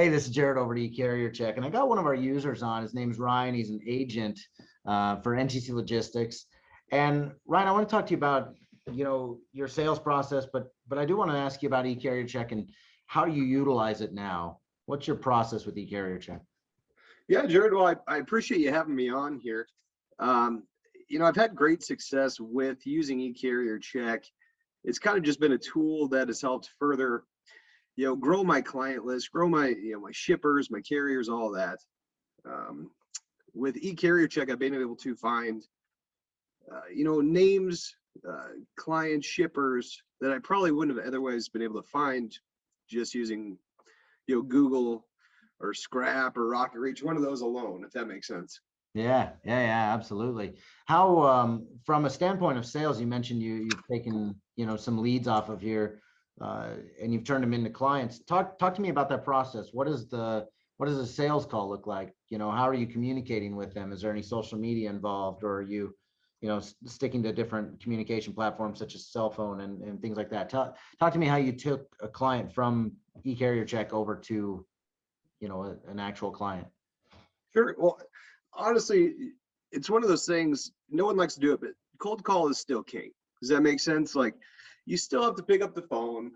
Hey, this is Jared over to eCarrier Check, and I got one of our users on. His name's Ryan. He's an agent for NTC Logistics. And Ryan, I want to talk to you about, your sales process, but I do want to ask you about eCarrier Check and how do you utilize it now? What's your process with eCarrier Check? Yeah, Jared, well, I appreciate you having me on here. Um, I've had great success with using eCarrier Check. It's kind of just been a tool that has helped further, grow my client list, grow my shippers, my carriers, all that. Um, with eCarrier Check, I've been able to find, names, client shippers that I probably wouldn't have otherwise been able to find just using, Google or Scrap or Rocket Reach, one of those alone, if that makes sense. Yeah, absolutely. How, from a standpoint of sales, you mentioned you've taken, some leads off of here, and you've turned them into clients. Talk to me about that process. What does a sales call look like? How are you communicating with them? Is there any social media involved, or are you, sticking to different communication platforms such as cell phone and things like that? Talk to me how you took a client from eCarrier Check over to, an actual client. Sure. Well, honestly, it's one of those things, no one likes to do it, but cold call is still king. Does that make sense? Like, you still have to pick up the phone,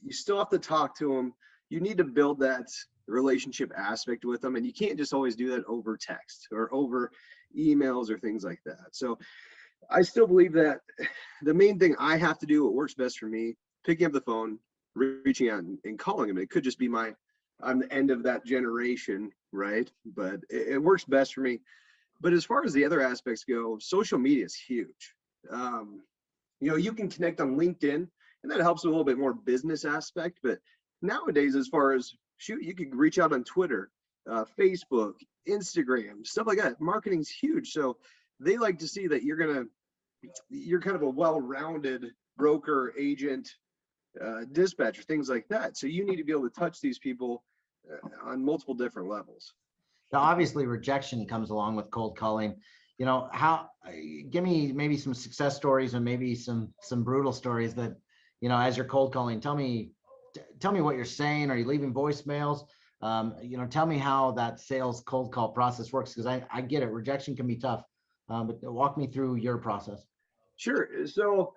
you still have to talk to them. You need to build that relationship aspect with them, and you can't just always do that over text or over emails or things like that. So I still believe that the main thing I have to do, what works best for me, picking up the phone, reaching out and calling them. It could just be I'm the end of that generation, right? But it works best for me. But as far as the other aspects go, social media is huge. Um, you can connect on LinkedIn, and that helps a little bit more business aspect. But nowadays, as far as shoot, you could reach out on Twitter, Facebook, Instagram, stuff like that. Marketing's huge, so they like to see that you're kind of a well-rounded broker, agent, dispatcher, things like that. So you need to be able to touch these people on multiple different levels. Now, obviously, rejection comes along with cold calling. How, give me maybe some success stories and maybe some brutal stories that, as you're cold calling, tell me what you're saying. Are you leaving voicemails? Tell me how that sales cold call process works, because I get it. Rejection can be tough, but walk me through your process. Sure. So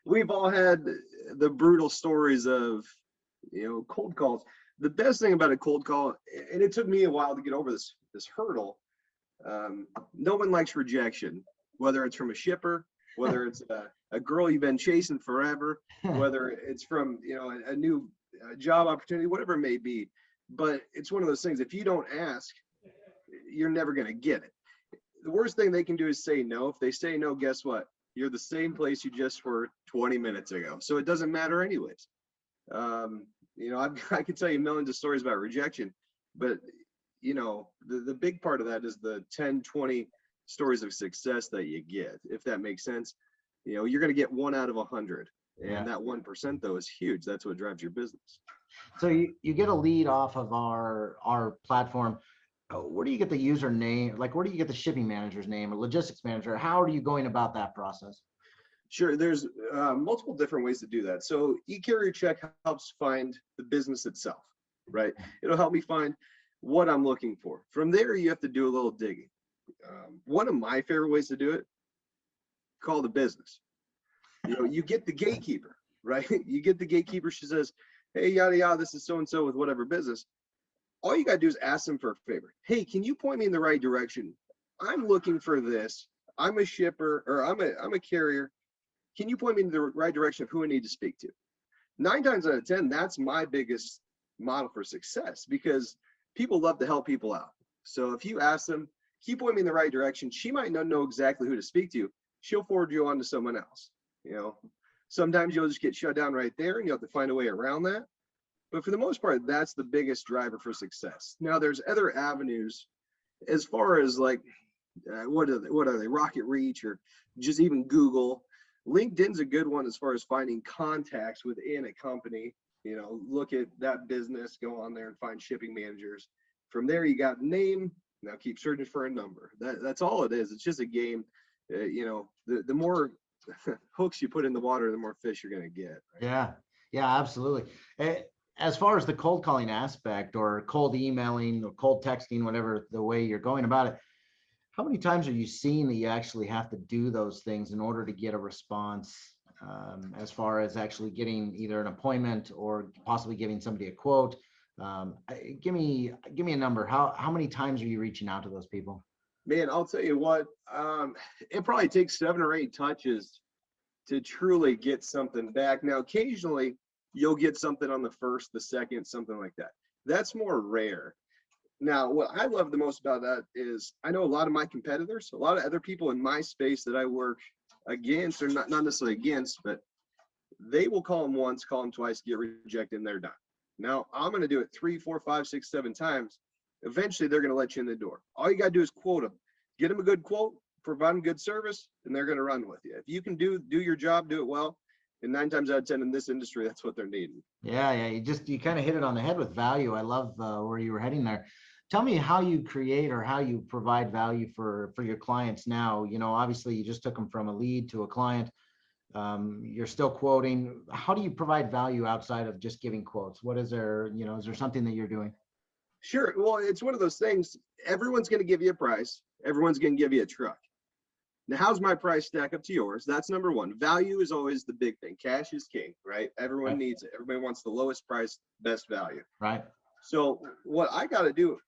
we've all had the brutal stories of, cold calls. The best thing about a cold call, and it took me a while to get over this hurdle. No one likes rejection, whether it's from a shipper, whether it's a girl you've been chasing forever, whether it's from a new job opportunity, whatever it may be. But it's one of those things. If you don't ask, you're never going to get it. The worst thing they can do is say no. If they say no, guess what? You're the same place you just were 20 minutes ago. So it doesn't matter anyways. I could tell you millions of stories about rejection, but the big part of that is the 10, 20 stories of success that you get, if that makes sense. You're going to get 1 out of 100. Yeah. And that 1% though is huge. That's what drives your business. So you get a lead off of our platform. Where do you get the user name? Like, where do you get the shipping manager's name or logistics manager? How are you going about that process? Sure, there's multiple different ways to do that. So eCarrier Check helps find the business itself, right? It'll help me find what I'm looking for. From there, you have to do a little digging. One of my favorite ways to do it, call the business. You get the gatekeeper, right? You get the gatekeeper. She says, hey, yada, yada, this is so-and-so with whatever business. All you got to do is ask them for a favor. Hey, can you point me in the right direction? I'm looking for this. I'm a shipper, or I'm a carrier. Can you point me in the right direction of who I need to speak to? 9 times out of 10, that's my biggest model for success, because people love to help people out. So if you ask them, can you point me in the right direction? She might not know exactly who to speak to. She'll forward you on to someone else. Sometimes you'll just get shut down right there and you have to find a way around that. But for the most part, that's the biggest driver for success. Now, there's other avenues as far as like, what are they, Rocket Reach, or just even Google. LinkedIn's a good one as far as finding contacts within a company. Look at that business, go on there and find shipping managers. From there, you got name. Now keep searching for a number. That's all it is. It's just a game. The more hooks you put in the water, the more fish you're going to get. Right? Yeah, absolutely. as far as the cold calling aspect or cold emailing or cold texting, whatever the way you're going about it, how many times are you seeing that you actually have to do those things in order to get a response, as far as actually getting either an appointment or possibly giving somebody a quote? Give me a number. How many times are you reaching out to those people? Man, I'll tell you what, it probably takes 7 or 8 touches to truly get something back. Now, occasionally you'll get something on the first, the second, something like that. That's more rare. Now, what I love the most about that is I know a lot of my competitors, a lot of other people in my space that I work against, or not necessarily against, but they will call them once, call them twice, get rejected, and they're done. Now, I'm going to do it 3, 4, 5, 6, 7 times. Eventually, they're going to let you in the door. All you got to do is quote them, get them a good quote, provide them good service, and they're going to run with you. If you can do your job, do it well, and 9 times out of 10 in this industry, that's what they're needing. Yeah, you kind of hit it on the head with value. I love where you were heading there. Tell me how you create or how you provide value for your clients now. Obviously you just took them from a lead to a client. You're still quoting. How do you provide value outside of just giving quotes? What is there, is there something that you're doing? Sure. Well, it's one of those things. Everyone's going to give you a price. Everyone's going to give you a truck. Now, how's my price stack up to yours? That's number one. Value is always the big thing. Cash is king, right? Everyone Right. needs it. Everybody wants the lowest price, best value. Right. So what I got to do,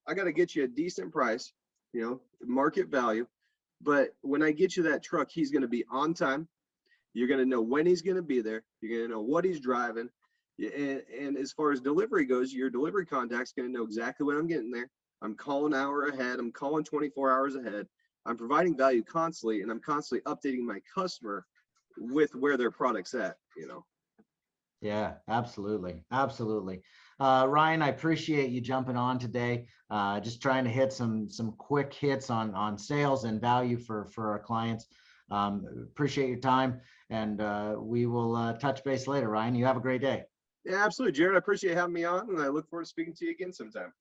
I got to get you a decent price, market value. But when I get you that truck, he's going to be on time. You're going to know when he's going to be there. You're going to know what he's driving. And as far as delivery goes, your delivery contact's going to know exactly when I'm getting there. I'm calling an hour ahead. I'm calling 24 hours ahead. I'm providing value constantly, and I'm constantly updating my customer with where their product's at. Yeah, absolutely. Absolutely. Ryan, I appreciate you jumping on today. Just trying to hit some quick hits on sales and value for our clients. Appreciate your time, and we will touch base later. Ryan, you have a great day. Yeah, absolutely, Jared. I appreciate having me on, and I look forward to speaking to you again sometime.